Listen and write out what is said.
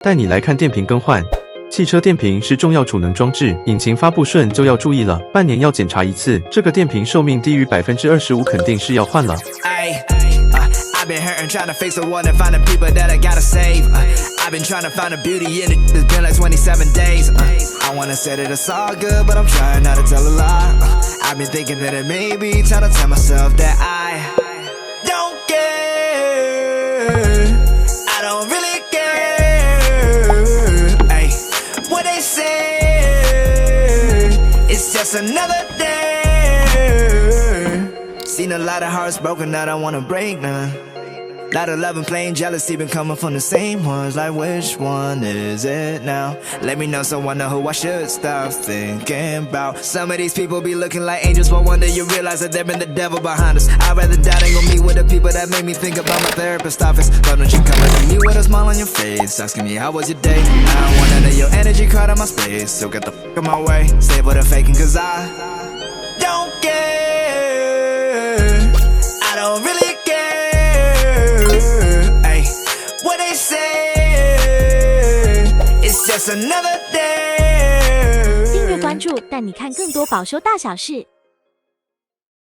带你来看电瓶更换。汽车电瓶是重要储能装置，引擎发不顺就要注意了，半年要检查一次。这个电瓶寿命低于25%，肯定是要换了。I've been hurting, trying to face the world and find the people that I gotta save. I've been trying to find the beauty in it. It's been like 27 days. I wanna say that it's all good, but I'm trying not to tell a lie. I've been thinking that it may be time to tell myself that I don't care. I don't really care. Ay, what they say, it's just another day. Seen a lot of hearts broken, I don't wanna break none. Lot of love and plain jealousy been coming from the same ones. Like which one is it now? Let me know so I know who I should stop thinking about. Some of these people be looking like angels, but one day you realize that they've been the devil behind us. I'd rather die than go meet with the people that make me think about my therapist office. But don't you come to me with a smile on your face, asking me how was your day? I don't want none of your energy crowding my space, so get the fuck in my way. Save for the faking, cause I don't care. I don't really care. What they say, it's just another day. 订阅关注，带你看更多保修大小事。